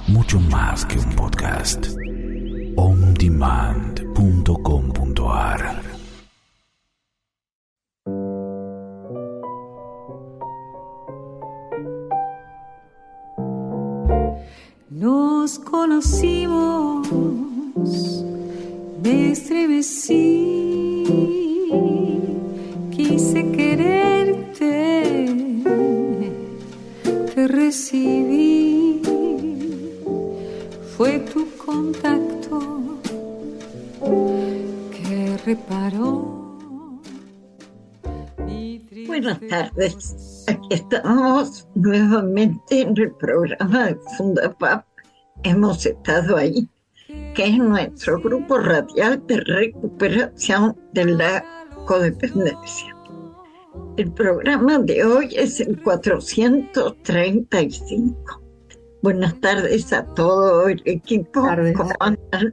Mucho más que un podcast. ondemand.com.ar. Nos conocimos, me estremecí, quise quererte, te recibí, fue tu contacto que reparó mi tristeza. Buenas tardes, aquí estamos nuevamente en el programa de Fundapap. Hemos estado ahí, que es nuestro grupo radial de recuperación de la codependencia. El programa de hoy es el 435. Buenas tardes a todo el equipo. ¿Cómo andan?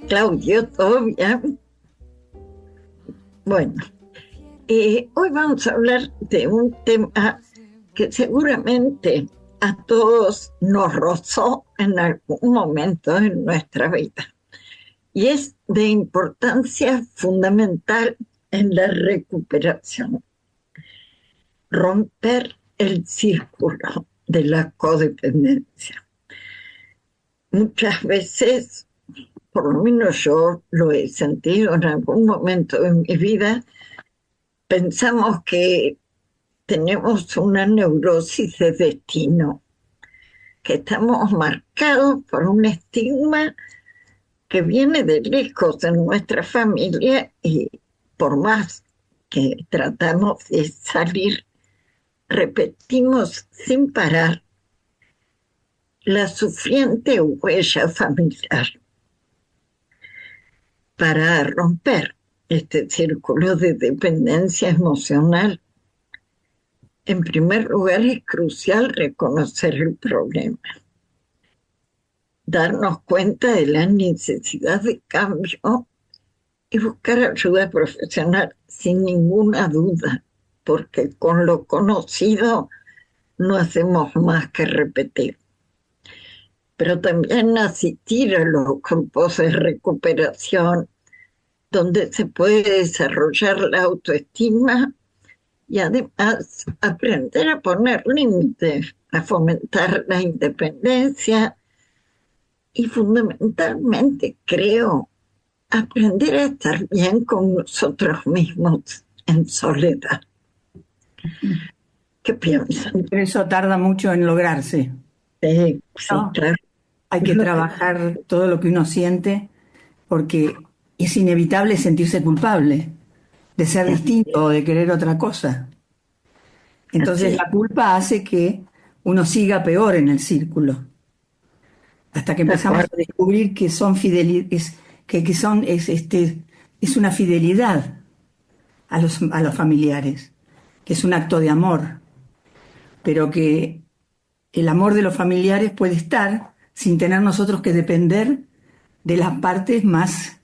Claudio, ¿todo bien? Bueno, hoy vamos a hablar de un tema que seguramente a todos nos rozó en algún momento en nuestra vida, y es de importancia fundamental en la recuperación: romper el círculo de la codependencia. Muchas veces, por lo menos yo lo he sentido en algún momento de mi vida, pensamos que tenemos una neurosis de destino, que estamos marcados por un estigma que viene de lejos en nuestra familia, y por más que tratamos de salir, repetimos sin parar la sufriente huella familiar. Para romper este círculo de dependencia emocional, en primer lugar es crucial reconocer el problema, darnos cuenta de la necesidad de cambio y buscar ayuda profesional sin ninguna duda, porque con lo conocido no hacemos más que repetir. Pero también asistir a los grupos de recuperación, donde se puede desarrollar la autoestima y además aprender a poner límites, a fomentar la independencia y fundamentalmente, creo, aprender a estar bien con nosotros mismos en soledad. ¿Qué piensan? Pero eso tarda mucho en lograrse. Sí, ¿No? claro. Hay que trabajar todo lo que uno siente, porque es inevitable sentirse culpable de ser distinto o de querer otra cosa. Entonces la culpa hace que uno siga peor en el círculo, hasta que empezamos a descubrir que son es una fidelidad a los familiares, que es un acto de amor, pero que el amor de los familiares puede estar sin tener nosotros que depender de las partes más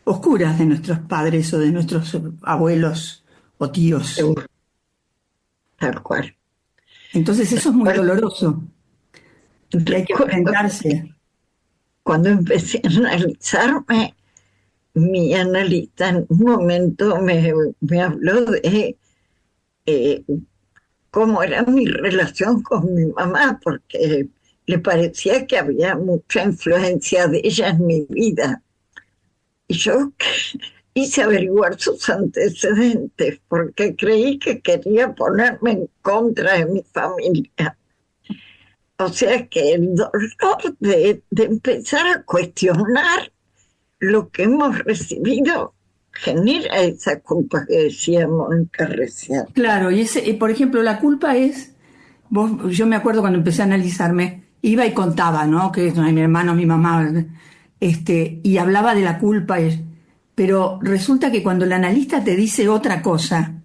oscuras de nuestros padres o de nuestros abuelos o tíos. Tal cual. Entonces eso es muy doloroso y hay que enfrentarse. Cuando empecé a analizarme, mi analista en un momento me habló de cómo era mi relación con mi mamá, porque le parecía que había mucha influencia de ella en mi vida. Y yo hice averiguar sus antecedentes, porque creí que quería ponerme en contra de mi familia. O sea que el dolor de empezar a cuestionar lo que hemos recibido genera esa culpa que decía Mónica recién. Claro, y por ejemplo, la culpa es, yo me acuerdo cuando empecé a analizarme, iba y contaba, ¿no? Que mi hermano, mi mamá, y hablaba de la culpa, pero resulta que cuando el analista te dice otra cosa,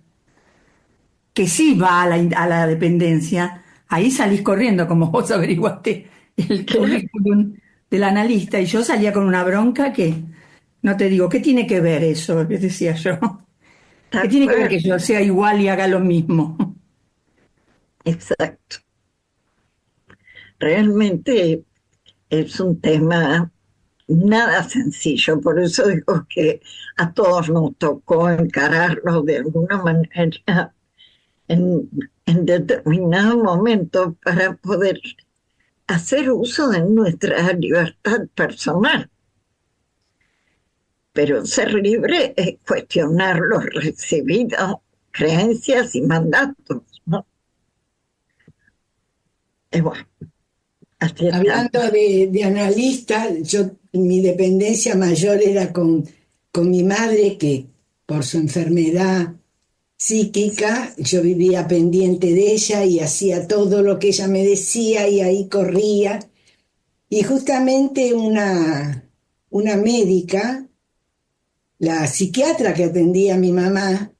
que sí va a la dependencia, ahí salís corriendo, como vos averiguaste el currículum del analista, y yo salía con una bronca que, no te digo, ¿qué tiene que ver eso? ¿Qué decía yo? ¿Qué tiene que ver que yo sea igual y haga lo mismo? Exacto. Realmente es un tema nada sencillo, por eso digo que a todos nos tocó encararlo de alguna manera en determinado momento para poder hacer uso de nuestra libertad personal. Pero ser libre es cuestionar los recibidos, creencias y mandatos, ¿no? Y bueno, así está. Hablando de analista, mi dependencia mayor era con mi madre, que por su enfermedad psíquica yo vivía pendiente de ella y hacía todo lo que ella me decía y ahí corría. Y justamente una médica, la psiquiatra que atendía a mi mamá,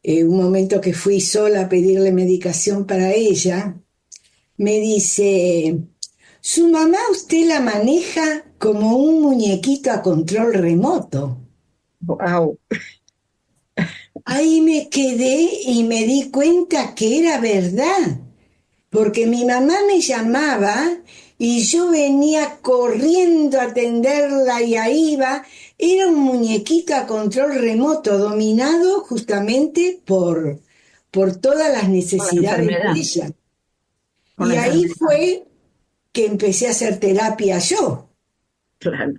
un momento que fui sola a pedirle medicación para ella, me dice: su mamá usted la maneja como un muñequito a control remoto. Wow. Ahí me quedé y me di cuenta que era verdad, porque mi mamá me llamaba y yo venía corriendo a atenderla y ahí iba. Era un muñequito a control remoto, dominado justamente por todas las necesidades de ella. Y ahí fue que empecé a hacer terapia yo. Claro.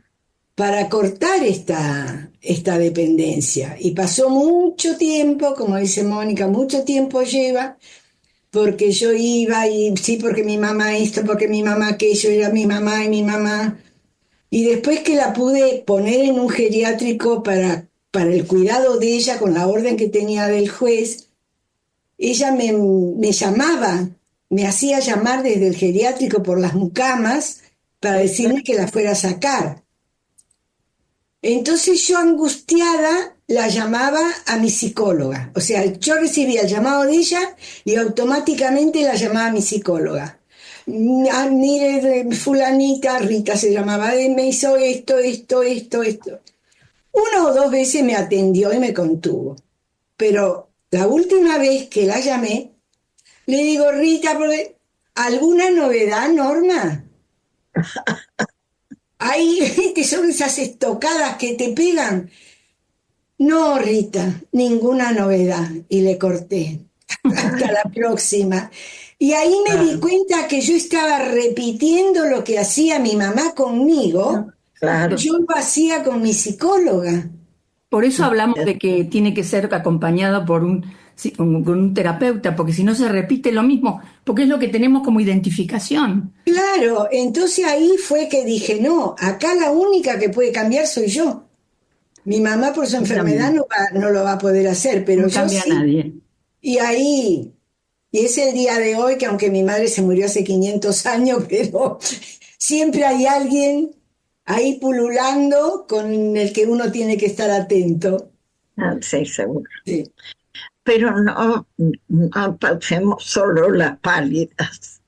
Para cortar esta dependencia. Y pasó mucho tiempo, como dice Mónica, mucho tiempo lleva, porque yo iba y sí, porque mi mamá esto, porque mi mamá aquello, era mi mamá y mi mamá. Y después que la pude poner en un geriátrico para el cuidado de ella, con la orden que tenía del juez, ella me llamaba, me hacía llamar desde el geriátrico por las mucamas para decirme que la fuera a sacar. Entonces yo, angustiada, la llamaba a mi psicóloga. O sea, yo recibía el llamado de ella y automáticamente la llamaba a mi psicóloga. Mire, fulanita, Rita se llamaba, me hizo esto. Una o dos veces me atendió y me contuvo. Pero la última vez que la llamé, le digo: Rita, ¿alguna novedad, Norma? Ahí, que son esas estocadas que te pegan. No, Rita, ninguna novedad. Y le corté. Hasta la próxima. Y ahí me di cuenta que yo estaba repitiendo lo que hacía mi mamá conmigo. Claro. Yo lo hacía con mi psicóloga. Por eso hablamos de que tiene que ser acompañado por con un terapeuta, porque si no se repite lo mismo, porque es lo que tenemos como identificación. Claro, entonces ahí fue que dije: no, acá la única que puede cambiar soy yo. Mi mamá por su enfermedad no lo va a poder hacer, pero No yo cambia sí. a nadie. Y ahí, y es el día de hoy, que aunque mi madre se murió hace 500 años, pero siempre hay alguien ahí pululando con el que uno tiene que estar atento. Sí, seguro. Sí. Pero no pasemos solo las pálidas.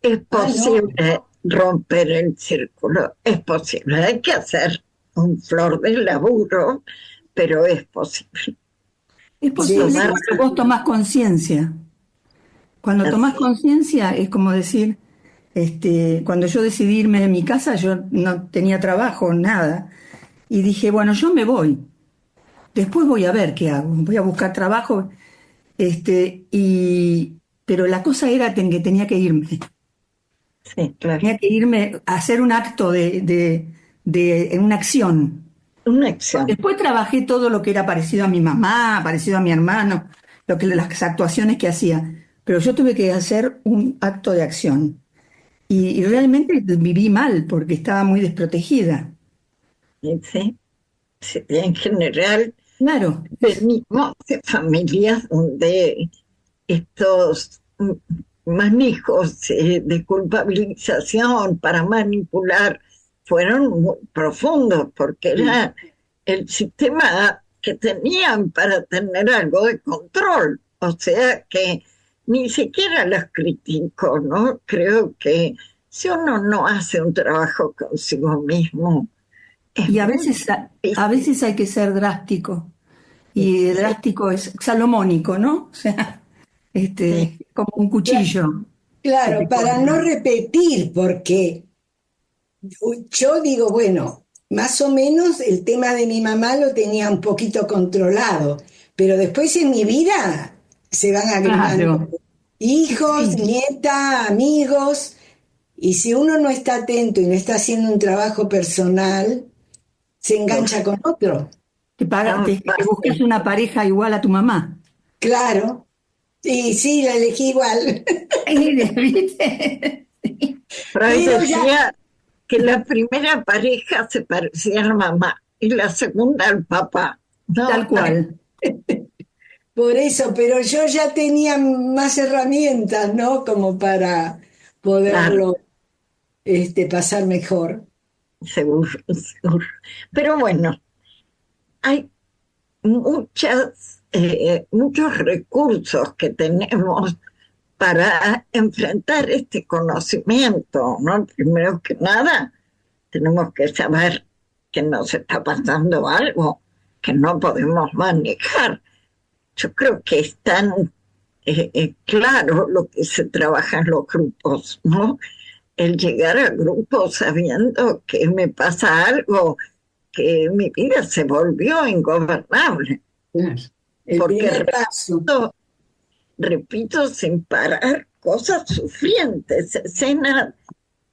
Es posible romper el círculo, es posible. Hay que hacer un flor de laburo, pero es posible. Es posible cuando vos tomás conciencia. Cuando tomás conciencia es como decir, cuando yo decidí irme de mi casa, yo no tenía trabajo, nada. Y dije, bueno, yo me voy. Después voy a ver qué hago. Voy a buscar trabajo. Pero la cosa era que tenía que irme. Sí, claro. Tenía que irme a hacer un acto en una acción. Una acción. Después trabajé todo lo que era parecido a mi mamá, parecido a mi hermano, las actuaciones que hacía. Pero yo tuve que hacer un acto de acción. Y realmente viví mal porque estaba muy desprotegida. Sí, sí, en general, claro, venimos de familias donde estos manejos de culpabilización para manipular fueron muy profundos, porque era el sistema que tenían para tener algo de control. O sea que ni siquiera los critico, ¿no? Creo que si uno no hace un trabajo consigo mismo, y a veces hay que ser drástico. Y drástico es salomónico, ¿no? O sea, como un cuchillo. Claro, para no repetir, porque Yo digo, bueno, más o menos el tema de mi mamá lo tenía un poquito controlado, pero después en mi vida se van agregando Claro, hijos, sí. nieta, amigos, y si uno no está atento y no está haciendo un trabajo personal, se engancha con otro. No es Te buscas fácil. una pareja igual a tu mamá. Claro, y sí, la elegí igual, ¿Viste? Freud pero ya, decía que la primera pareja se parecía a la mamá y la segunda al papá. Tal No, cual. por eso, pero yo ya tenía más herramientas, ¿no? Como para claro, poderlo pasar mejor. seguro, seguro. Pero bueno, hay muchos recursos que tenemos para enfrentar este conocimiento, ¿no? Primero que nada, tenemos que saber que nos está pasando algo que no podemos manejar. Yo creo que es tan claro lo que se trabaja en los grupos, ¿no? El llegar al grupo sabiendo que me pasa algo, que mi vida se volvió ingobernable, Claro. El porque primer paso. repito sin parar cosas sufrientes, escenas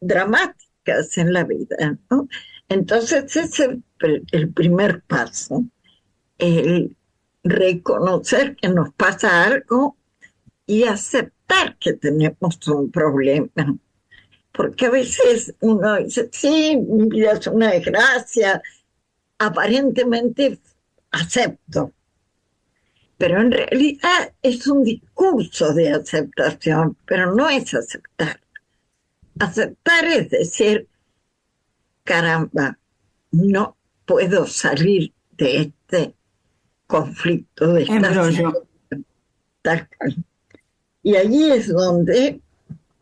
dramáticas en la vida, ¿no? Entonces ese es el primer paso, el reconocer que nos pasa algo y aceptar que tenemos un problema. Porque a veces uno dice, sí, mi vida es una desgracia, aparentemente acepto, pero en realidad es un discurso de aceptación, pero no es aceptar. Aceptar es decir, caramba, no puedo salir de este conflicto, de esta Embrollo. situación. Y allí es donde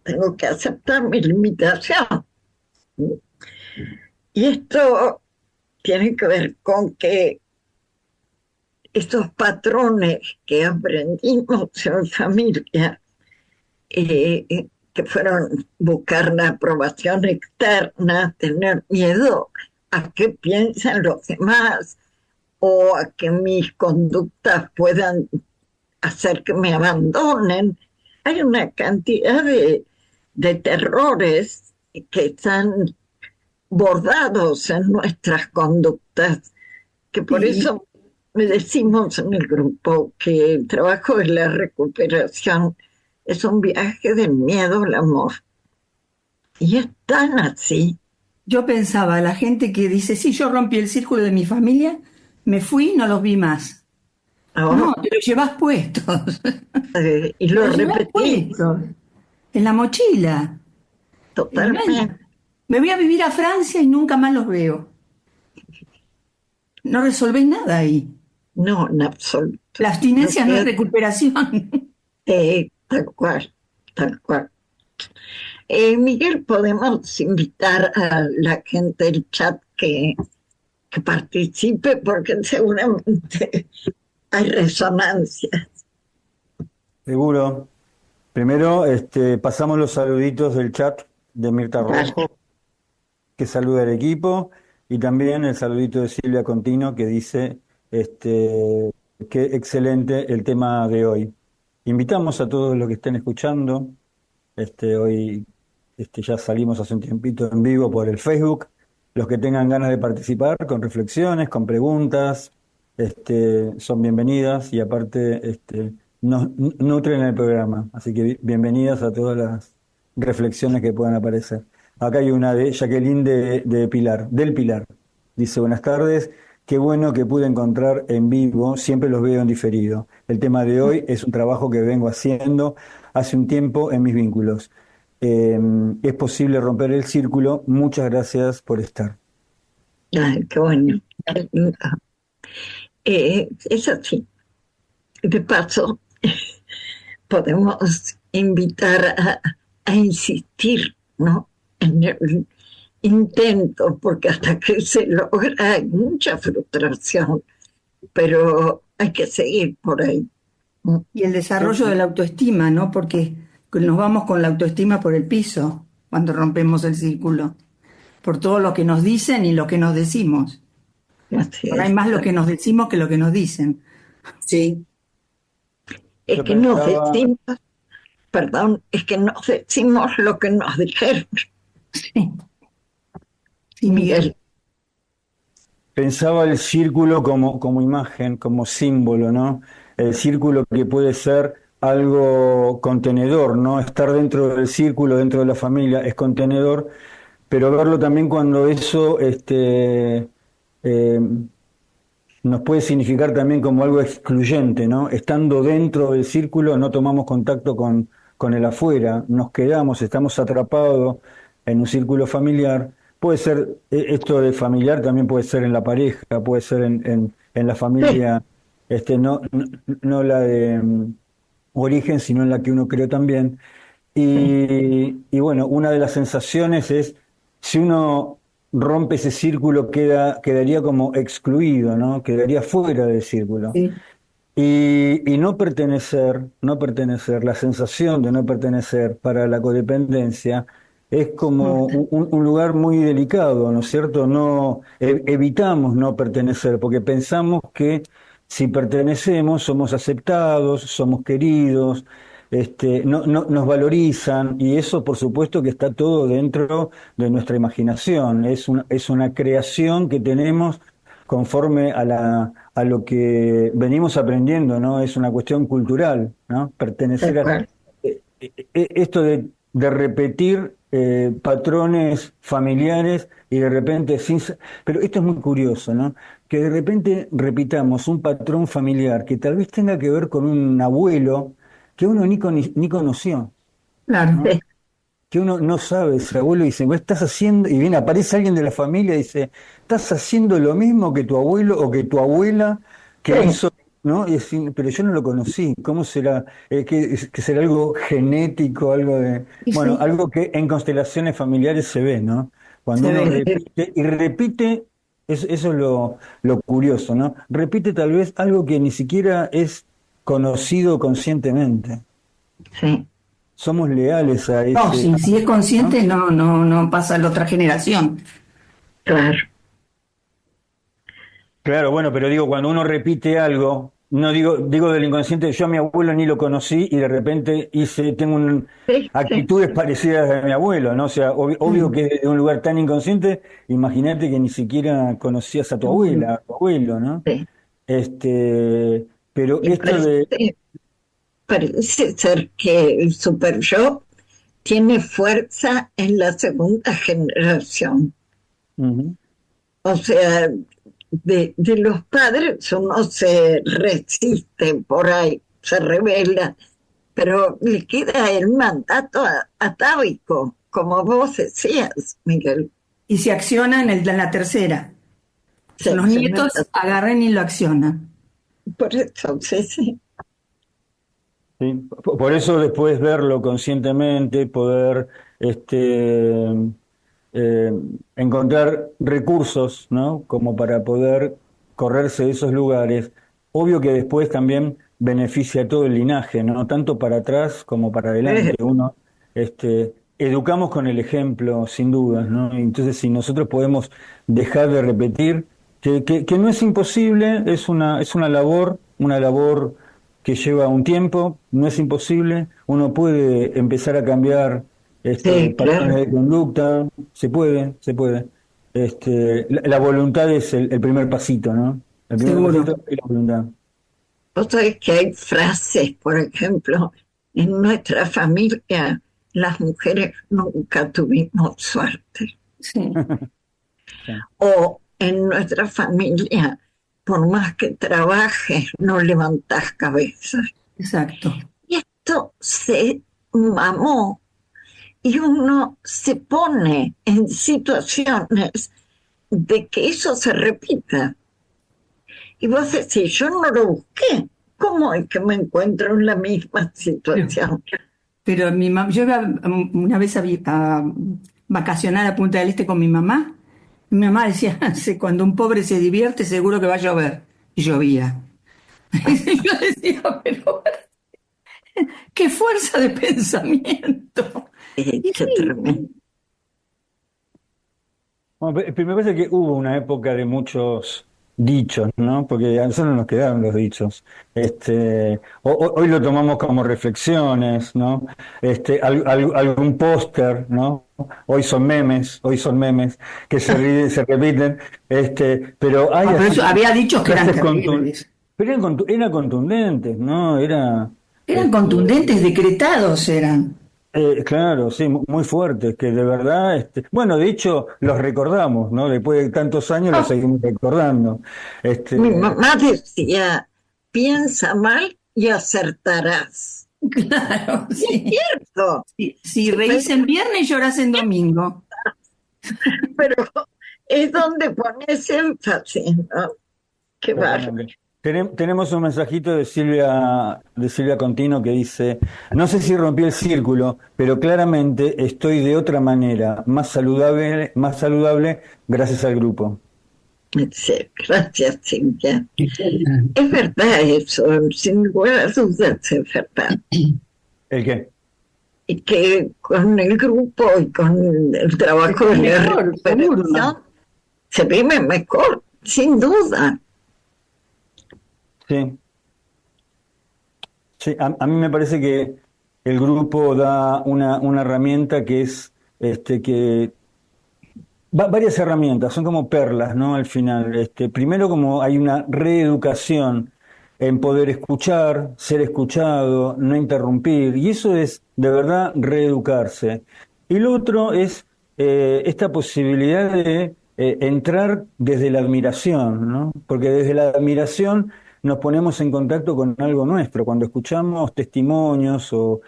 tengo que aceptar mi limitación. Y esto tiene que ver con que estos patrones que aprendimos en familia, que fueron buscar la aprobación externa, tener miedo a qué piensan los demás o a que mis conductas puedan hacer que me abandonen. Hay una cantidad de terrores que están bordados en nuestras conductas, que por Y, eso me decimos en el grupo que el trabajo de la recuperación es un viaje del miedo al amor. Y es tan así. yo pensaba, la gente que dice, sí, yo rompí el círculo de mi familia, me fui y no los vi más. No, ¿No? te los llevas puestos. Y Te lo los llevas repetí puestos. En la mochila. Y bueno, totalmente. me voy a vivir a Francia y nunca más los veo. No resolvés nada ahí. No, en absoluto. La No abstinencia no es queda recuperación. tal cual, tal cual. Miguel, podemos invitar a la gente del chat que participe porque seguramente hay resonancia. Seguro. Primero, pasamos los saluditos del chat de Mirta Vale. Rojo, que saluda al equipo, y también el saludito de Silvia Contino, que dice que excelente el tema de hoy. Invitamos a todos los que estén escuchando. Hoy ya salimos hace un tiempito en vivo por el Facebook. Los que tengan ganas de participar con reflexiones, con preguntas, son bienvenidas y aparte nos nutren el programa. Así que bienvenidas a todas las reflexiones que puedan aparecer. Acá hay una de Jacqueline de Pilar, del Pilar. Dice, buenas tardes, qué bueno que pude encontrar en vivo, siempre los veo en diferido. El tema de hoy es un trabajo que vengo haciendo hace un tiempo en mis vínculos. Es posible romper el círculo. Muchas gracias por estar. Ay, qué bueno. Qué lindo. Es así. De paso, podemos invitar a insistir, ¿no? En el intento, porque hasta que se logra hay mucha frustración, pero hay que seguir por ahí. Y el desarrollo de la autoestima, ¿no? Porque nos vamos con la autoestima por el piso cuando rompemos el círculo. por todo lo que nos dicen y lo que nos decimos. Así Ahora hay es. más lo que nos decimos que lo que nos dicen. Sí, Es Yo que nos pensaba, decimos, perdón, es que nos decimos lo que nos dijeron, Sí, sí, Miguel. Miguel. pensaba el círculo como imagen, como símbolo, ¿no? El círculo que puede ser algo contenedor, ¿no? Estar dentro del círculo, dentro de la familia, es contenedor, pero verlo también cuando eso eh, nos puede significar también como algo excluyente, ¿no? Estando dentro del círculo no tomamos contacto con el afuera, nos quedamos, estamos atrapados en un círculo familiar. Puede ser, esto de familiar también puede ser en la pareja, puede ser en la Sí, familia, no la de origen, sino en la que uno creó también. sí, Y bueno, una de las sensaciones es, si uno rompe ese círculo, quedaría como excluido, ¿no? Quedaría fuera del círculo. Sí, Y no pertenecer, la sensación de no pertenecer para la codependencia es como un lugar muy delicado, ¿no es cierto? No, evitamos no pertenecer porque pensamos que si pertenecemos somos aceptados, somos queridos, nos valorizan y eso por supuesto que está todo dentro de nuestra imaginación, es una creación que tenemos conforme a lo que venimos aprendiendo, ¿no? Es una cuestión cultural, ¿no? tal cual. Esto de repetir patrones familiares y de repente pero esto es muy curioso, ¿no? Que de repente repitamos un patrón familiar que tal vez tenga que ver con un abuelo que uno ni conoció, claro. ¿no? Sí, Que uno no sabe, ese abuelo dice, vos estás haciendo, y viene, aparece alguien de la familia y dice, estás haciendo lo mismo que tu abuelo o que tu abuela que sí, hizo, ¿no? Y decir, pero yo no lo conocí, ¿cómo será? Que será algo genético, algo de, Y bueno, sí, algo que en constelaciones familiares se ve, ¿no? Cuando se uno ve. repite, y repite, eso es lo curioso, ¿no? Repite tal vez algo que ni siquiera es conocido conscientemente. sí, Somos leales a No, ese, si es ¿no? consciente, no pasa a la otra generación. claro. Claro, bueno, pero digo, cuando uno repite algo, no digo del inconsciente, yo a mi abuelo ni lo conocí y de repente tengo Sí, sí, actitudes parecidas a mi abuelo, ¿no? O sea, obvio Mm, que es de un lugar tan inconsciente, imagínate que ni siquiera conocías a tu seguro. abuela, a tu abuelo, ¿no? sí. Pero Y esto de... parece ser que el super yo tiene fuerza en la segunda generación. Ujú. O sea, de los padres uno se resiste por ahí, se revela, pero le queda el mandato atávico, como vos decías, Miguel. Y se acciona en la tercera. Se Los acciona nietos agarran y lo accionan. por eso, sí, sí, Sí, por eso después verlo conscientemente, poder este, eh, encontrar recursos, ¿no? Como para poder correrse de esos lugares. Obvio que después también beneficia a todo el linaje, ¿no? Tanto para atrás como para adelante. Uno, educamos con el ejemplo, sin dudas, ¿no? Entonces, si nosotros podemos dejar de repetir, que no es imposible, es una labor que lleva un tiempo, no es imposible, uno puede empezar a cambiar sí, patrones claro. de conducta, se puede. La voluntad es el primer pasito, ¿no? El primer Seguro. pasito es la voluntad. Vos sabés que hay frases, por ejemplo, en nuestra familia las mujeres nunca tuvimos suerte. Sí, Sí. O en nuestra familia, por más que trabajes, no levantás cabeza. exacto. Y esto se mamó y uno se pone en situaciones de que eso se repita. Y vos decís, yo no lo busqué. ¿Cómo es que me encuentro en la misma Pero, situación? pero yo iba una vez a vacacionar a Punta del Este con mi mamá. Mi mamá decía, cuando un pobre se divierte, seguro que va a llover. Y llovía. Y yo decía, pero qué fuerza de pensamiento. Y Qué sí, tremendo. Bueno, me parece que hubo una época de muchos dichos, ¿no? Porque a nosotros nos quedaron los dichos. Hoy lo tomamos como reflexiones, ¿no? Algún póster, ¿no? Hoy son memes que se repiten, pero hay Pero así eso, había dichos que eran frases terribles. pero eran contundentes, ¿no? Eran contundentes, decretados eran. Claro, sí, muy fuertes, que de verdad, bueno, de hecho los recordamos, ¿no? Después de tantos años los Oh, seguimos recordando. mi Este, mamá decía, piensa mal y acertarás. Claro, Y es sí. cierto, Si reís en viernes, llorás en domingo. pero es donde pones énfasis, ¿no? Qué bárbaro. totalmente. Tenemos un mensajito de Silvia Contino que dice, no sé si rompí el círculo, pero claramente estoy de otra manera, más saludable gracias al grupo. Sí, gracias, Cintia. Es verdad eso, sin lugar a dudas es verdad. ¿El qué? Y que con el grupo y con el trabajo de la Mejor, seguro. recuperación se vive mejor, sin duda. Sí. Sí, a mí me parece que el grupo da una herramienta que es que varias herramientas, son como perlas, ¿no? Al final, primero como hay una reeducación en poder escuchar, ser escuchado, no interrumpir, y eso es de verdad reeducarse. Y lo otro es esta posibilidad de entrar desde la admiración, ¿no? Porque desde la admiración nos ponemos en contacto con algo nuestro. Cuando escuchamos testimonios o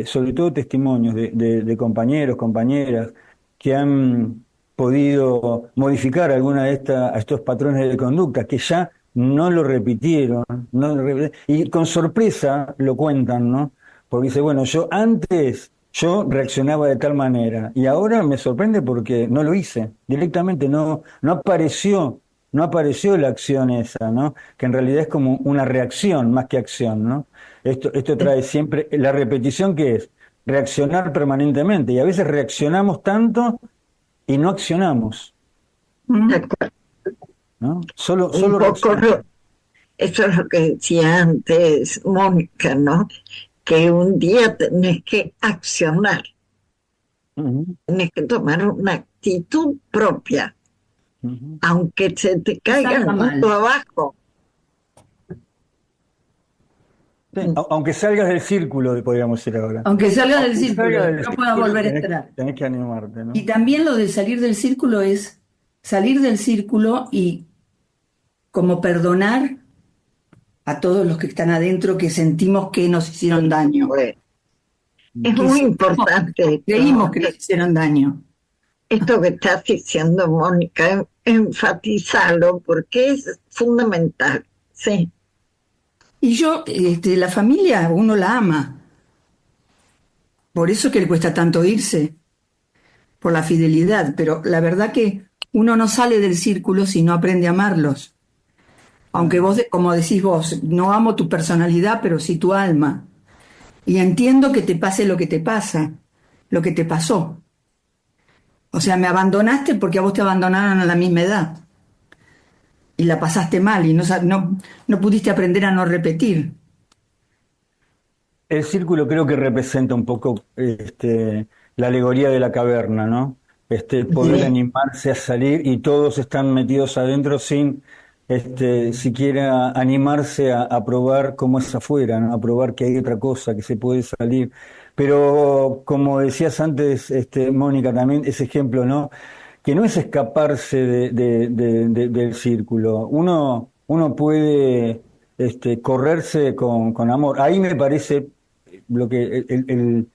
sobre todo testimonios de compañeros, compañeras que han podido modificar alguna estos patrones de conducta que ya no lo repitieron, y con sorpresa lo cuentan, ¿no? Porque dice, bueno, yo reaccionaba de tal manera y ahora me sorprende porque no lo hice, directamente no apareció la acción esa, ¿no? Que en realidad es como una reacción más que acción, ¿no? Esto trae siempre la repetición que es reaccionar permanentemente y a veces reaccionamos tanto y no accionamos, ¿Mm? ¿no? Un Solo poco reaccionamos. eso es lo que decía antes Mónica, ¿no? Que un día tenés que accionar, Ujú, tenés que tomar una actitud propia, ujú. aunque se te Que caiga el salga mundo mal. abajo. Sí, aunque salgas del círculo, podríamos decir ahora. Aunque salgas del Aunque salgas círculo, del no puedas círculo, volver a entrar. tenés que animarte, Y ¿no? también lo de salir del círculo es salir del círculo y como perdonar a todos los que están adentro que sentimos que nos hicieron daño, Pues, es que muy sentimos, importante creímos esto, que nos hicieron daño. esto que estás diciendo, Mónica, enfatizarlo porque es fundamental. Sí, Y yo, la familia, uno la ama, por eso que le cuesta tanto irse, por la fidelidad, pero la verdad que uno no sale del círculo si no aprende a amarlos. Aunque Claro. vos, como decís vos, no amo tu personalidad, pero sí tu alma. Y entiendo que te pase lo que te pasa, lo que te pasó. O sea, me abandonaste porque a vos te abandonaron a la misma edad y la pasaste mal y no pudiste aprender a no repetir. El círculo creo que representa un poco la alegoría de la caverna, ¿no? Poder sí, animarse a salir y todos están metidos adentro sin siquiera animarse a probar cómo es afuera, ¿no? A probar que hay otra cosa, que se puede salir. Pero como decías antes, Mónica, también ese ejemplo, ¿no? Que no es escaparse del círculo. Uno puede correrse con amor. Ahí me parece lo que,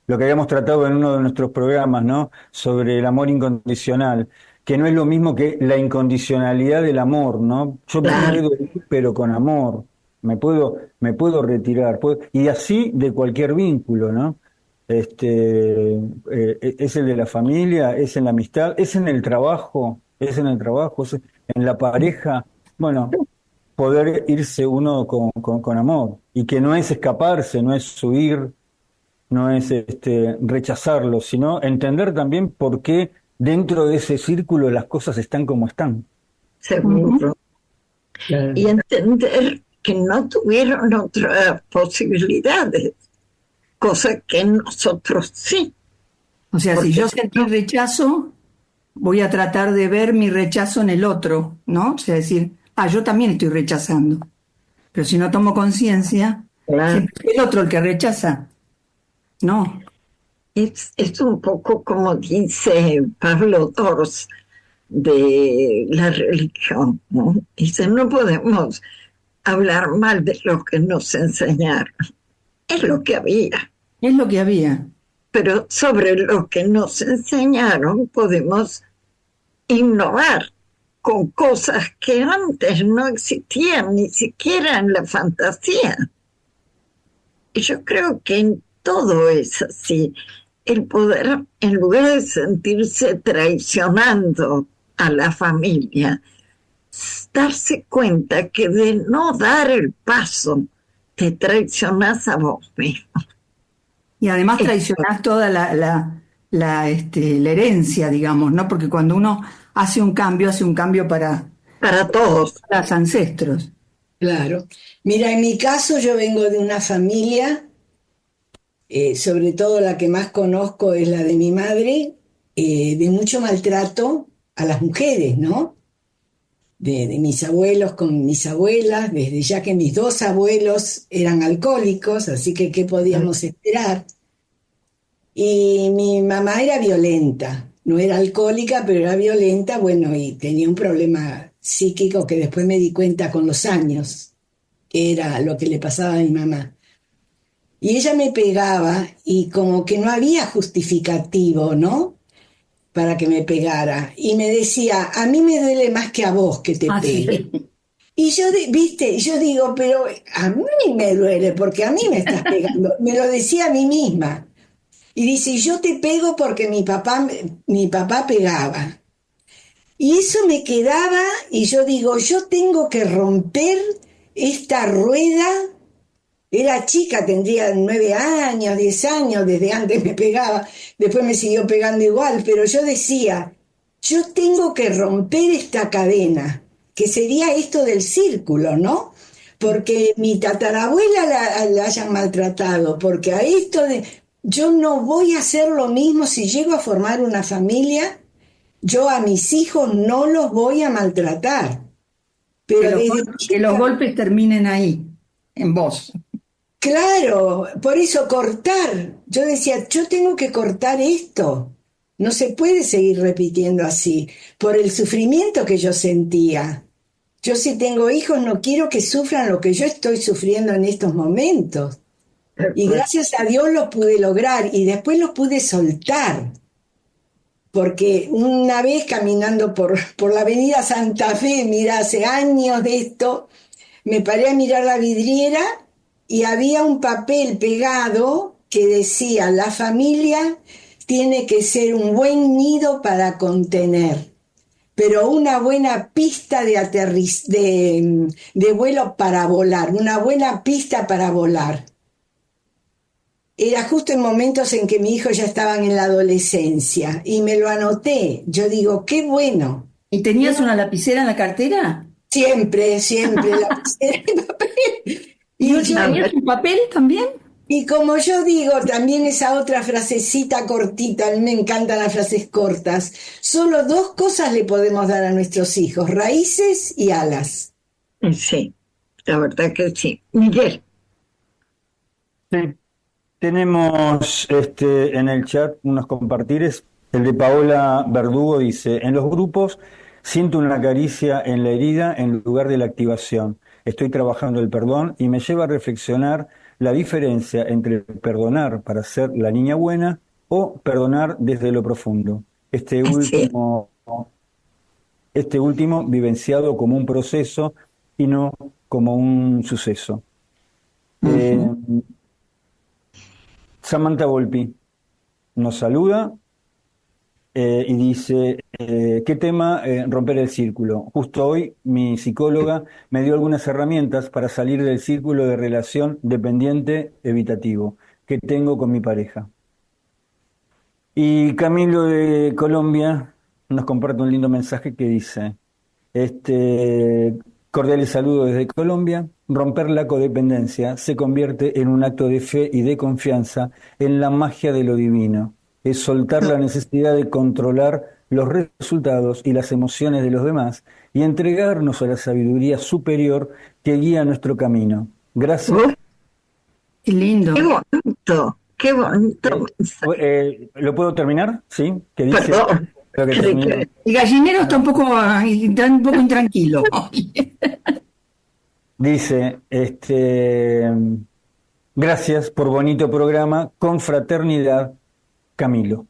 lo que habíamos tratado en uno de nuestros programas, ¿no? Sobre el amor incondicional, que no es lo mismo que la incondicionalidad del amor, ¿no? Yo me claro. puedo ir, pero con amor. Me puedo retirar. Y así de cualquier vínculo, ¿no? Es el de la familia, es en la amistad, es en el trabajo, es en la pareja. Bueno, poder irse uno con amor y que no es escaparse, no es huir, no es rechazarlo, sino entender también por qué dentro de ese círculo las cosas están como están. seguro. Claro. Y entender que no tuvieron otras posibilidades, cosa que nosotros sí. O sea, si Porque yo sentí rechazo, voy a tratar de ver mi rechazo en el otro, ¿no? O sea, decir, yo también estoy rechazando. Pero si no tomo conciencia, claro, siempre es el otro el que rechaza. No. es un poco como dice Pablo Dors de la religión, ¿no? Dice, no podemos hablar mal de lo que nos enseñaron. Es lo que había. Es lo que había. Pero sobre lo que nos enseñaron podemos innovar con cosas que antes no existían ni siquiera en la fantasía. Y yo creo que en todo es así. El poder, en lugar de sentirse traicionando a la familia, darse cuenta que de no dar el paso, te traicionas a vos mismo. Y además traicionás toda la herencia, digamos, ¿no? Porque cuando uno hace un cambio Para todos. para los ancestros. Claro. Mira, en mi caso yo vengo de una familia, sobre todo la que más conozco es la de mi madre, de mucho maltrato a las mujeres, ¿no? De mis abuelos con mis abuelas, desde ya que mis dos abuelos eran alcohólicos, así que ¿qué podíamos esperar? Y mi mamá era violenta, no era alcohólica, pero era violenta, bueno, y tenía un problema psíquico que después me di cuenta con los años, que era lo que le pasaba a mi mamá. Y ella me pegaba y como que no había justificativo, ¿no? Para que me pegara. Y me decía, a mí me duele más que a vos que te pegue. Sí. Y yo, viste, yo digo, pero a mí me duele porque a mí me estás pegando. Me lo decía a mí misma. Y dice, yo te pego porque mi papá pegaba. Y eso me quedaba y yo digo, yo tengo que romper esta rueda. Era chica, tendría 9 años, 10 años, desde antes me pegaba, después me siguió pegando igual, pero yo decía, yo tengo que romper esta cadena, que sería esto del círculo, ¿no? Porque mi tatarabuela la hayan maltratado, porque a esto de, yo no voy a hacer lo mismo si llego a formar una familia, yo a mis hijos no los voy a maltratar. Pero desde Que los chica, golpes terminen ahí, en vos. claro, por eso cortar. Yo decía, yo tengo que cortar esto. No se puede seguir repitiendo así, por el sufrimiento que yo sentía. Yo si tengo hijos no quiero que sufran lo que yo estoy sufriendo en estos momentos. Y gracias a Dios lo pude lograr y después lo pude soltar. Porque una vez caminando por la avenida Santa Fe, mira, hace años de esto, me paré a mirar la vidriera y había un papel pegado que decía, la familia tiene que ser un buen nido para contener, pero una buena pista de vuelo para volar, una buena pista para volar. Era justo en momentos en que mi hijo ya estaban en la adolescencia y me lo anoté. Yo digo, qué bueno. ¿Y tenías una lapicera en la cartera? Siempre, siempre lapicera y papel. ¿Y no tenías un papel también? Y como yo digo, también esa otra frasecita cortita, a mí me encantan las frases cortas, solo dos cosas le podemos dar a nuestros hijos, raíces y alas. Sí, la verdad que sí. Miguel. Sí. Tenemos en el chat unos compartires. El de Paola Verdugo dice, en los grupos siento una caricia en la herida en lugar de la activación. Estoy trabajando el perdón y me lleva a reflexionar la diferencia entre perdonar para ser la niña buena o perdonar desde lo profundo. Este último vivenciado como un proceso y no como un suceso. Samantha Volpi nos saluda y dice, ¿qué tema? Romper el círculo. Justo hoy mi psicóloga me dio algunas herramientas para salir del círculo de relación dependiente evitativo que tengo con mi pareja. Y Camilo de Colombia nos comparte un lindo mensaje que dice, cordiales saludos desde Colombia, romper la codependencia se convierte en un acto de fe y de confianza en la magia de lo divino. Es soltar la necesidad de controlar los resultados y las emociones de los demás y entregarnos a la sabiduría superior que guía nuestro camino. Gracias. Qué lindo. Qué bonito mensaje. ¿Lo puedo terminar? ¿Sí? ¿Qué dice? Perdón. Creo que termino. El gallinero está un poco intranquilo. Dice, gracias por bonito programa, con fraternidad, Camilo.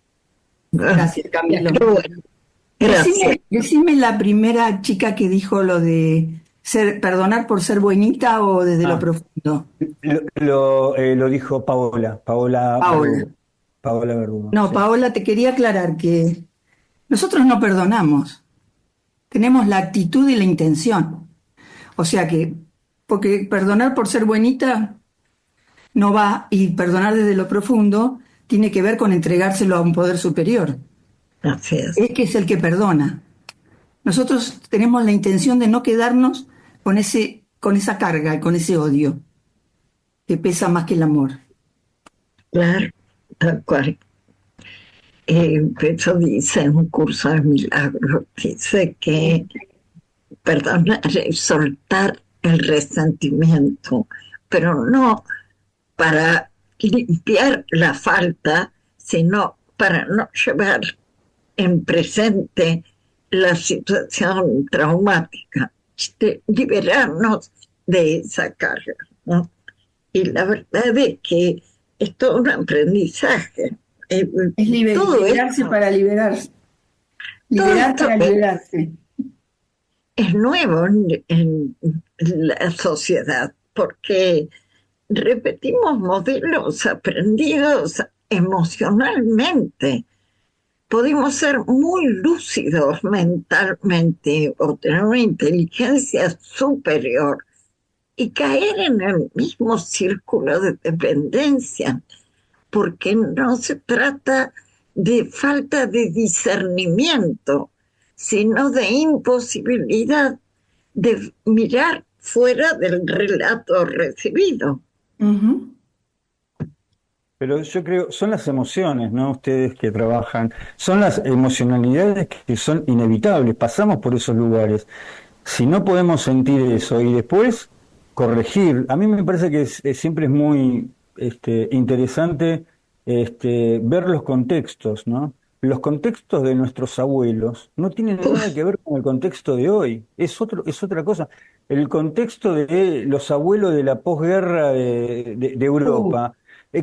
Gracias, Camilo. Qué bueno. Gracias. Decime la primera chica que dijo lo de perdonar por ser buenita o desde lo profundo. Lo dijo Paola Paola. Verdugo. No, Sí. Paola, te quería aclarar que nosotros no perdonamos, tenemos la actitud y la intención. O sea que, porque perdonar por ser buenita no va, y perdonar desde lo profundo tiene que ver con entregárselo a un poder superior. Así es. Es que es el que perdona. Nosotros tenemos la intención de no quedarnos con esa carga y con ese odio que pesa más que el amor. Claro, tal cual. Eso dice en un curso de milagros, dice que perdonar es soltar el resentimiento, pero no para limpiar la falta, sino para no llevar en presente la situación traumática, liberarnos de esa carga, ¿no? Y la verdad es que es todo un aprendizaje. Es Todo liberarse esto, para liberarse. todo Liberar esto para liberarse. es nuevo en la sociedad, porque repetimos modelos aprendidos emocionalmente. Podemos ser muy lúcidos mentalmente o tener una inteligencia superior y caer en el mismo círculo de dependencia, porque no se trata de falta de discernimiento, sino de imposibilidad de mirar fuera del relato recibido. Uh-huh. Pero yo creo, son las emociones, ¿no? Ustedes que trabajan, son las emocionalidades que son inevitables, pasamos por esos lugares. Si no podemos sentir eso y después corregir, a mí me parece que siempre es muy interesante ver los contextos, ¿no? Los contextos de nuestros abuelos no tienen nada que ver con el contexto de hoy, es otra cosa. El contexto de los abuelos de la posguerra de Europa,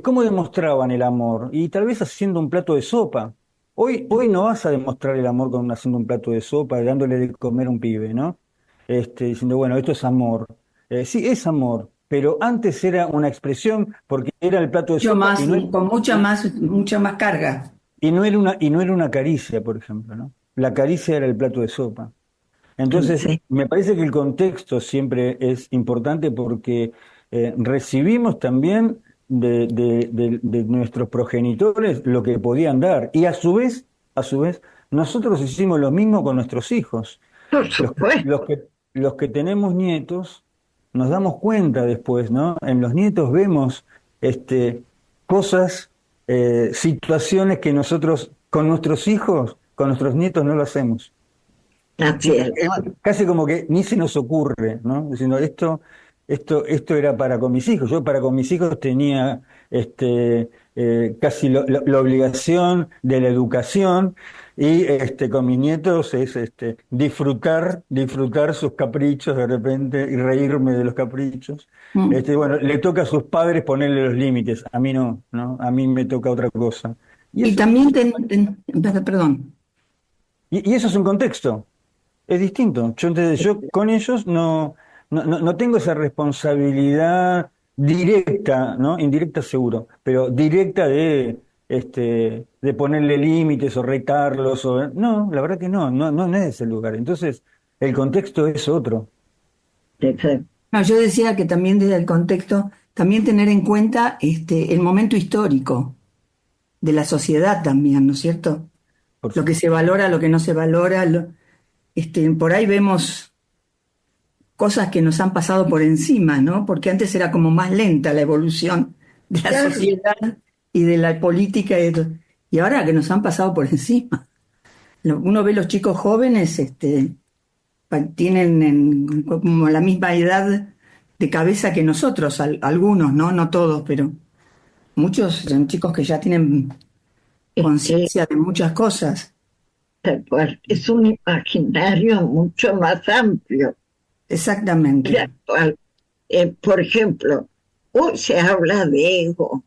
¿cómo demostraban el amor? Y tal vez haciendo un plato de sopa. Hoy no vas a demostrar el amor haciendo un plato de sopa, dándole de comer a un pibe, ¿no? Diciendo, bueno, esto es amor. Sí, es amor, pero antes era una expresión porque era el plato de Mucho sopa más, y con mucha más carga. no era una caricia, por ejemplo, ¿no? La caricia era el plato de sopa. Entonces, Sí. me parece que el contexto siempre es importante porque recibimos también de nuestros progenitores lo que podían dar. Y a su vez, nosotros hicimos lo mismo con nuestros hijos. Por supuesto. Los que tenemos nietos, nos damos cuenta después, ¿no? En los nietos vemos cosas, situaciones que nosotros con nuestros hijos, con nuestros nietos no lo hacemos. Así es. Casi como que ni se nos ocurre, ¿no? Diciendo, esto era para con mis hijos. Yo para con mis hijos tenía casi la obligación de la educación y con mis nietos es disfrutar sus caprichos de repente y reírme de los caprichos. Bueno, le toca a sus padres ponerle los límites. A mí no, ¿no? A mí me toca otra cosa. Y eso, también, perdón, y eso es un contexto. Es distinto. Yo con ellos no tengo esa responsabilidad directa, ¿no? Indirecta seguro, pero directa de ponerle límites o retarlos. No, la verdad que no es ese lugar. Entonces, el contexto es otro. no, yo decía que también desde el contexto, también tener en cuenta el momento histórico de la sociedad también, ¿no es cierto? Por Lo que se valora, lo que no se valora, por ahí vemos cosas que nos han pasado por encima, ¿no? Porque antes era como más lenta la evolución de la Claro. sociedad y de la política, y ahora que nos han pasado por encima. Uno ve los chicos jóvenes, tienen como la misma edad de cabeza que nosotros, algunos, ¿no? No todos, pero muchos son chicos que ya tienen Este, conciencia de muchas cosas. tal cual, es un imaginario mucho más amplio que el Exactamente. actual. Por ejemplo, hoy se habla de ego.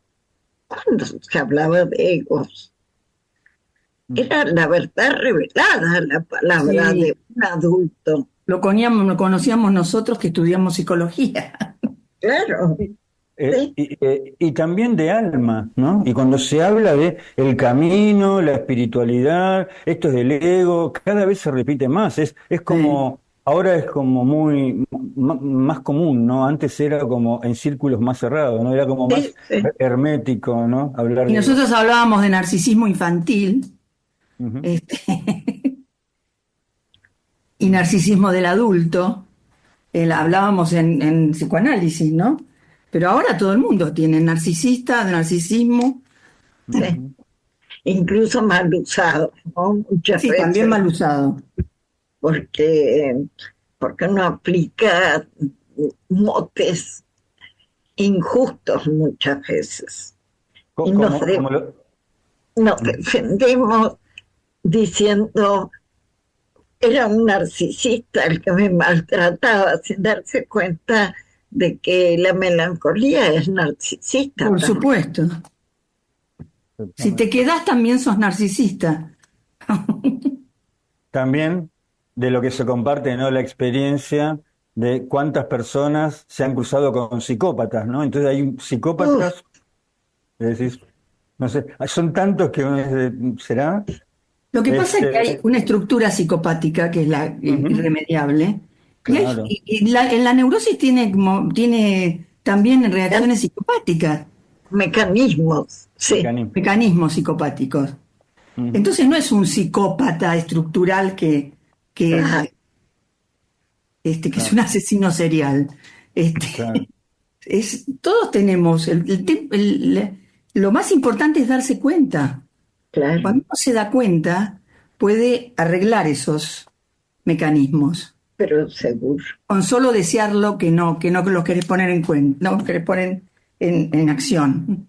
¿Cuándo se hablaba de egos? Era la verdad revelada, la palabra Sí, de un adulto. lo conocíamos nosotros que estudiamos psicología. Claro, sí, Y también de alma, ¿no? Y cuando se habla de el camino, la espiritualidad, esto es del ego, cada vez se repite más. Es Sí. como, ahora es como muy más común, ¿no? Antes era como en círculos más cerrados, ¿no? Era como más sí, sí. hermético, ¿no? Hablar Y de... nosotros hablábamos de narcisismo infantil, Ujú. este, y narcisismo del adulto. Hablábamos en psicoanálisis, ¿no? Pero ahora todo el mundo tiene narcisismo, Sí. Ujú. Incluso mal usado, ¿no? Muchas sí, también veces, mal usado. porque, porque no aplica motes injustos muchas veces. Y nos, Como lo... nos Ujú. defendemos diciendo, era un narcisista el que me maltrataba, sin darse cuenta de que la melancolía es narcisista Por también. supuesto. Si te quedás también sos narcisista. También de lo que se comparte, ¿no? La experiencia de cuántas personas se han cruzado con psicópatas, ¿no? Entonces hay Uf, psicópatas, es decir, no sé, son tantos que uno ¿será? Lo que pasa es que hay Este, una estructura psicopática que es la ujú, irremediable. claro, En la neurosis tiene también ya, reacciones psicopáticas, mecanismos, sí, mecanismo. mecanismos psicopáticos. Ujú, Entonces no es un psicópata estructural ah, que, que es claro, un asesino serial. claro. Todos tenemos, lo más importante es darse cuenta. claro, Cuando uno se da cuenta, puede arreglar esos mecanismos. pero seguro. Con solo desearlo que no los querés poner en cuenta, no querés poner en acción.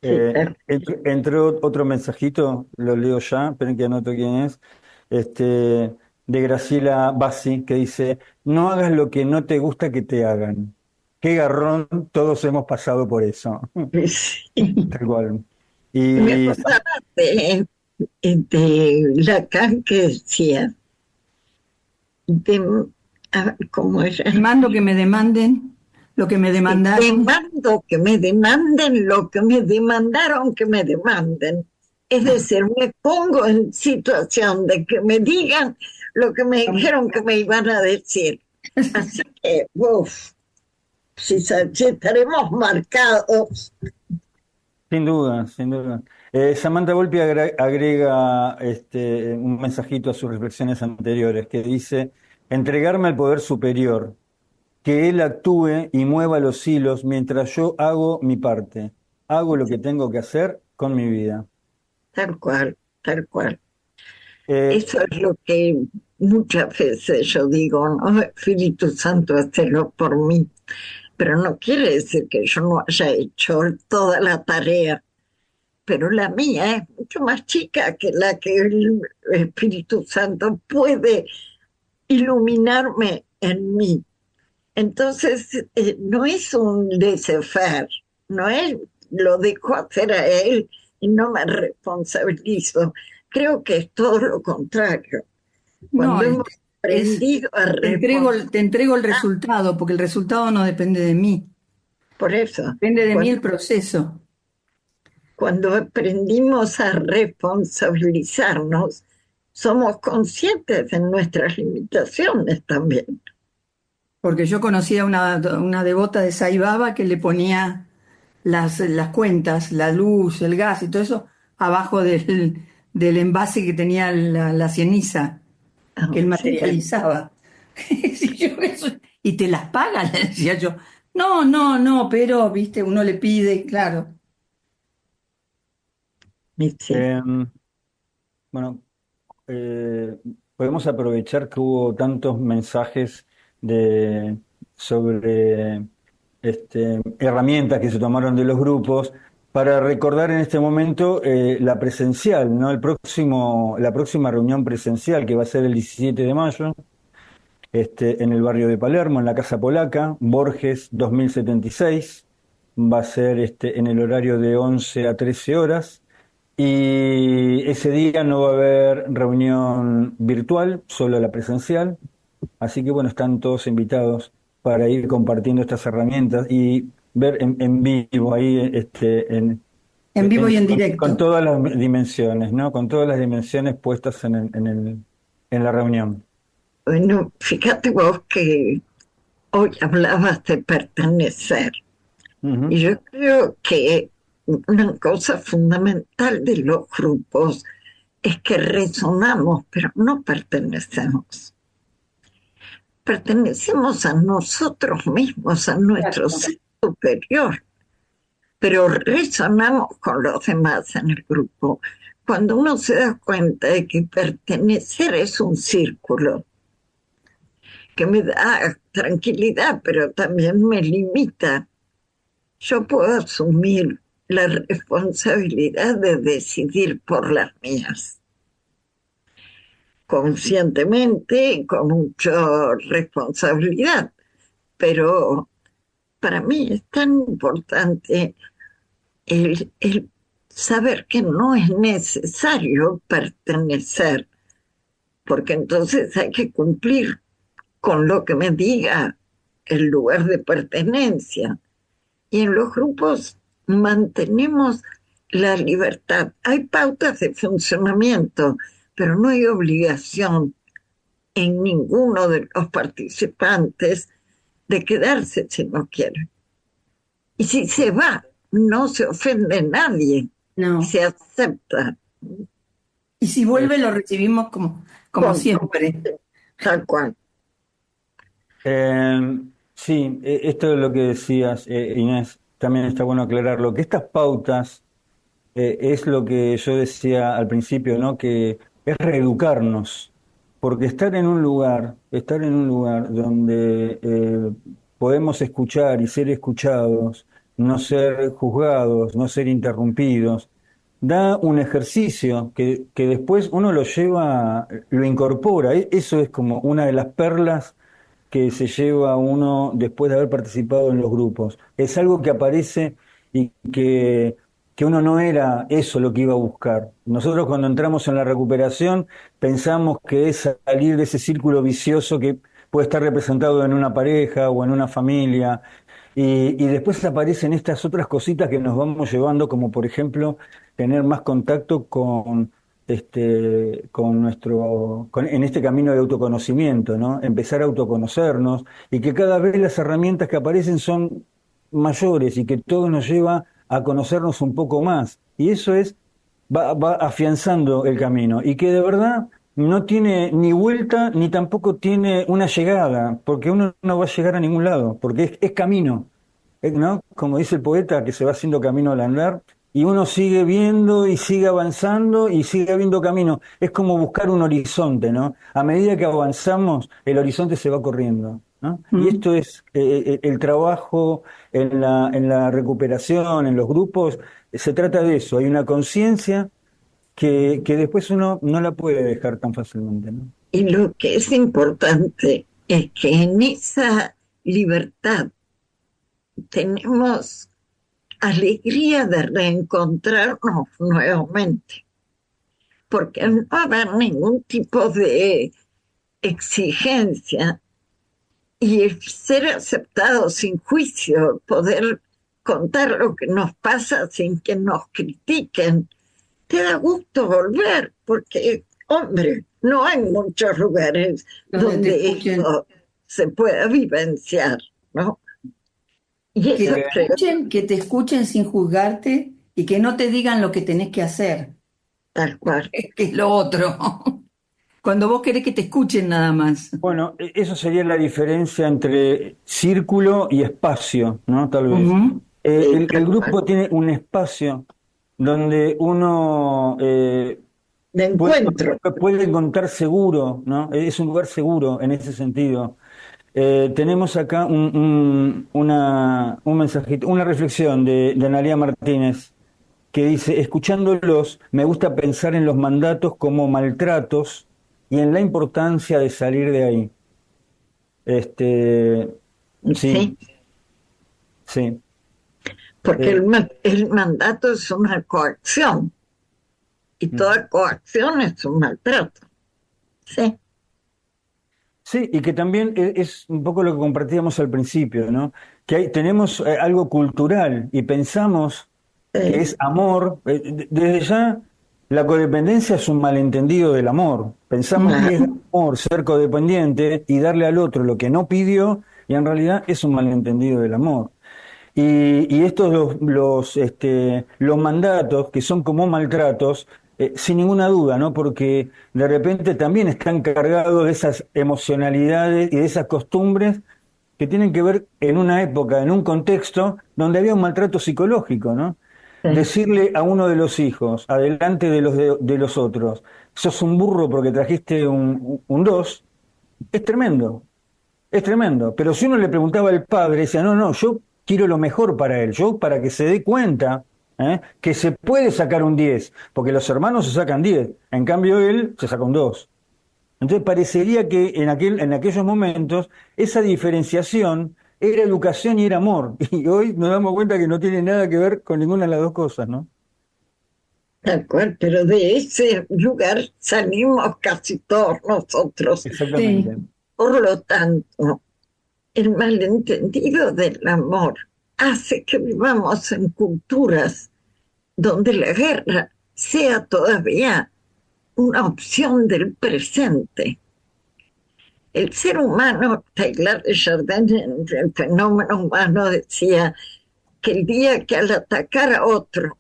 Sí, tal. Entró otro mensajito, lo leo ya, esperen que anoto quién es, este, de Graciela Bassi, que dice, no hagas lo que no te gusta que te hagan. Qué garrón, todos hemos pasado por eso. Sí. Tal cual. Me Y acordaba de Lacan que decía, de, ¿cómo era? Demando que me demanden lo que me Sí, demandaron. demando que me demanden lo que me demandaron que me demanden. Es decir, me pongo en situación de que me digan lo que me dijeron que me iban a decir. Así que, uff, si estaremos marcados. sin duda, sin duda. Samantha Volpi agrega un mensajito a sus reflexiones anteriores, que dice, entregarme al poder superior, que él actúe y mueva los hilos mientras yo hago mi parte, hago lo que tengo que hacer con mi vida. Tal cual, tal cual. Eh, Eso es lo que muchas veces yo digo, no, Espíritu Santo, hazlo por mí. Pero no quiere decir que yo no haya hecho toda la tarea, pero la mía es mucho más chica que la que el Espíritu Santo puede iluminarme en mí. Entonces, no es un laissez-faire, no es lo dejo hacer a él y no me responsabilizo. Creo que es todo lo contrario. No, Cuando hemos es, aprendido a te entrego el responsabilizar, resultado, porque el resultado no depende de mí, por eso, depende de mí cuando, el proceso. cuando aprendimos a responsabilizarnos, somos conscientes de nuestras limitaciones también. Porque yo conocía una devota de Sai Baba que le ponía las cuentas, la luz, el gas y todo eso, abajo del envase que tenía la ceniza que él Sí, materializaba. Sí, y te las pagan, le decía yo. No, no, no, pero, viste, uno le pide, claro. sí. Em, bueno, eh, podemos aprovechar que hubo tantos mensajes de, sobre herramientas que se tomaron de los grupos para recordar en este momento la presencial, ¿no? La próxima reunión presencial que va a ser el 17 de mayo, en el barrio de Palermo, en la Casa Polaca, Borges 2076. Va a ser en el horario de 11 a 13 horas. Y ese día no va a haber reunión virtual, solo la presencial. Así que bueno, están todos invitados para ir compartiendo estas herramientas y ver en vivo ahí, En vivo y en con directo. todas las dimensiones, ¿no? Con todas las dimensiones puestas en la reunión. Bueno, fíjate vos que hoy hablabas de pertenecer. Y Ujú. yo creo que una cosa fundamental de los grupos es que resonamos, pero no pertenecemos. Pertenecemos a nosotros mismos, a nuestro Exacto. ser superior, pero resonamos con los demás en el grupo. Cuando uno se da cuenta de que pertenecer es un círculo que me da tranquilidad, pero también me limita, yo puedo asumir la responsabilidad de decidir por las mías, conscientemente y con mucha responsabilidad, pero para mí es tan importante el saber que no es necesario pertenecer, porque entonces hay que cumplir con lo que me diga el lugar de pertenencia. Y en los grupos mantenemos la libertad. Hay pautas de funcionamiento, pero no hay obligación en ninguno de los participantes de quedarse si no quiere. Y si se va, no se ofende a nadie, No. se acepta Y si Eh, vuelve, lo recibimos como con siempre. tal cual. sí, esto es lo que decías, Inés, también está bueno aclararlo, que estas pautas es lo que yo decía al principio, ¿no? Que es reeducarnos, porque estar en un lugar donde podemos escuchar y ser escuchados, no ser juzgados, no ser interrumpidos, da un ejercicio que después uno lo lleva, lo incorpora. Eso es como una de las perlas que se lleva uno después de haber participado en los grupos. Es algo que aparece y que uno no era eso lo que iba a buscar. Nosotros cuando entramos en la recuperación pensamos que es salir de ese círculo vicioso que puede estar representado en una pareja o en una familia. Y después aparecen estas otras cositas que nos vamos llevando, como por ejemplo tener más contacto en este camino de autoconocimiento, ¿no? Empezar a autoconocernos y que cada vez las herramientas que aparecen son mayores y que todo nos lleva a conocernos un poco más. Y eso va afianzando el camino y que de verdad no tiene ni vuelta ni tampoco tiene una llegada, porque uno no va a llegar a ningún lado, porque es camino, ¿no? Como dice el poeta, que se va haciendo camino al andar, y uno sigue viendo y sigue avanzando y sigue habiendo camino. Es como buscar un horizonte, ¿no? A medida que avanzamos, el horizonte se va corriendo, ¿no? Y Mm. esto es el trabajo en la recuperación, en los grupos, se trata de eso. Hay una conciencia que después uno no la puede dejar tan fácilmente, ¿no? Y lo que es importante es que en esa libertad tenemos alegría de reencontrarnos nuevamente, porque no va a haber ningún tipo de exigencia y ser aceptado sin juicio, poder contar lo que nos pasa sin que nos critiquen, te da gusto volver, porque, hombre, no hay muchos lugares Donde te donde escuchen. esto se pueda vivenciar, ¿no? Y Que eso te creo que te escuchen sin juzgarte y que no te digan lo que tenés que hacer, tal cual. que es lo otro. Cuando vos querés que te escuchen nada más. Bueno, eso sería la diferencia entre círculo y espacio, ¿no? Tal vez. Ujú. Sí, El tal grupo cual. tiene un espacio donde uno De puede, encuentro. puede encontrar seguro, ¿no? Es un lugar seguro en ese sentido. Tenemos acá un mensajito, una reflexión de Analía Martínez que dice, escuchándolos, me gusta pensar en los mandatos como maltratos y en la importancia de salir de ahí. Este, sí, Sí, sí. porque Eh, el mandato es una coacción y toda coacción es un maltrato. Sí, Sí, y que también es un poco lo que compartíamos al principio, ¿no? Que tenemos algo cultural y pensamos que sí, es amor. Desde ya, la codependencia es un malentendido del amor. Pensamos que es claro. amor ser codependiente y darle al otro lo que no pidió, y en realidad es un malentendido del amor. Y estos los mandatos que son como maltratos, sin ninguna duda, ¿no? Porque de repente también están cargados de esas emocionalidades y de esas costumbres que tienen que ver en una época, en un contexto donde había un maltrato psicológico, ¿no? Sí. Decirle a uno de los hijos, adelante de los otros, sos un burro porque trajiste un 2, es tremendo. Es tremendo, pero si uno le preguntaba al padre, decía, no, no, yo quiero lo mejor para él, yo para que se dé cuenta que se puede sacar un 10, porque los hermanos se sacan 10, en cambio él se saca un 2. Entonces parecería que en aquellos momentos esa diferenciación era educación y era amor, y hoy nos damos cuenta que no tiene nada que ver con ninguna de las dos cosas, ¿no? Tal cual, pero de ese lugar salimos casi todos nosotros. Exactamente. Sí. Por lo tanto, el malentendido del amor hace que vivamos en culturas donde la guerra sea todavía una opción del presente. El ser humano, Taylor de Chardin, en el fenómeno humano, decía que el día que al atacar a otro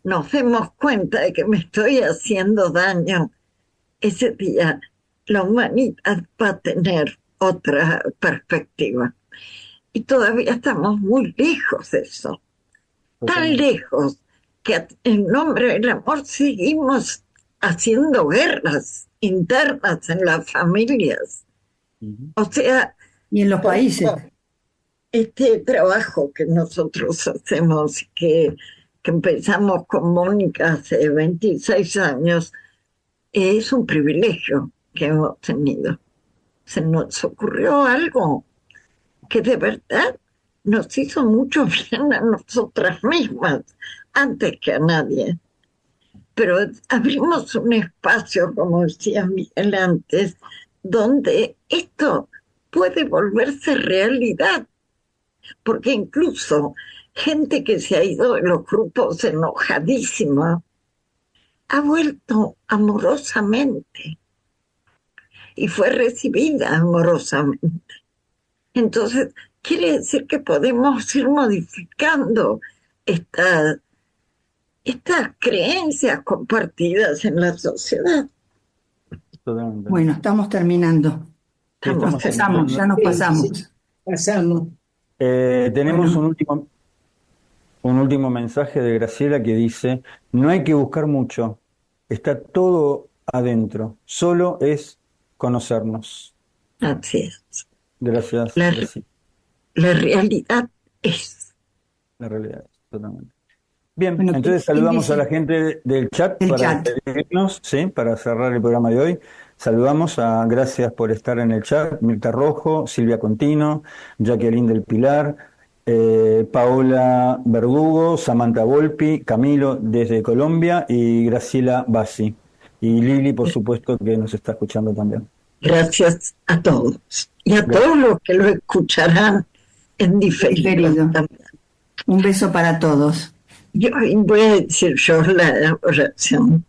nos demos cuenta de que me estoy haciendo daño, ese día la humanidad va a tener otra perspectiva. Y todavía estamos muy lejos de eso, tan Totalmente. lejos que en nombre del amor seguimos haciendo guerras internas en las familias. Ujú. O sea, Y en los por países. eso este trabajo que nosotros hacemos, que empezamos con Mónica hace 26 años, es un privilegio que hemos tenido. Se nos ocurrió algo que de verdad nos hizo mucho bien a nosotras mismas, antes que a nadie. Pero abrimos un espacio, como decía Miguel antes, donde esto puede volverse realidad, porque incluso gente que se ha ido de los grupos enojadísima ha vuelto amorosamente y fue recibida amorosamente. Entonces, quiere decir que podemos ir modificando estas creencias compartidas en la sociedad. Totalmente. Bueno, estamos terminando. Sí, Estamos estamos Pasamos, terminando. ya nos Sí, pasamos. sí, pasamos. Tenemos Bueno, un último mensaje de Graciela que dice, no hay que buscar mucho, está todo adentro, solo es conocernos. Así es. Gracias, La, Graciela, la realidad es. la realidad es totalmente. Bien, bueno, entonces ¿quién saludamos a la dice gente del chat el para chat? despedirnos, ¿sí? Para cerrar el programa de hoy. Saludamos gracias por estar en el chat, Mirta Rojo, Silvia Contino, Jacqueline del Pilar, Paola Verdugo, Samantha Volpi, Camilo desde Colombia y Graciela Bassi. Y Lili, por supuesto, que nos está escuchando también. Gracias a todos y a Gracias. todos los que lo escucharán en diferido Diferido. también. Un beso para todos. Yo voy a decir yo la oración.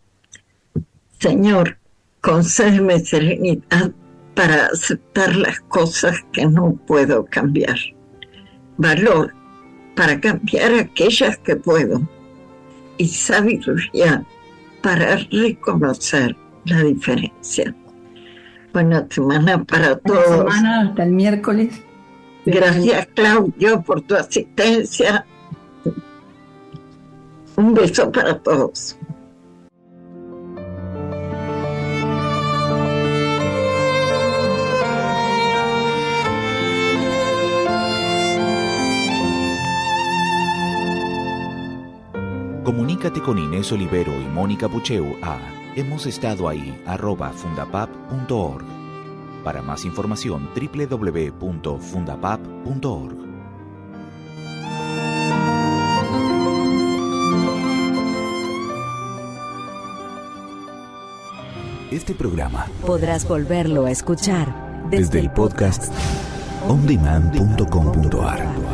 Señor, concédeme serenidad para aceptar las cosas que no puedo cambiar. Valor para cambiar aquellas que puedo y sabiduría para reconocer la diferencia. Buena semana para todos. Buena semana, hasta el miércoles. Gracias, Claudio, por tu asistencia. Un beso para todos. Comunícate con Inés Olivero y Mónica Pucheu a hemosestadoahí@fundapap.org. Para más información, www.fundapap.org. Este programa podrás volverlo a escuchar desde el podcast ondemand.com.ar.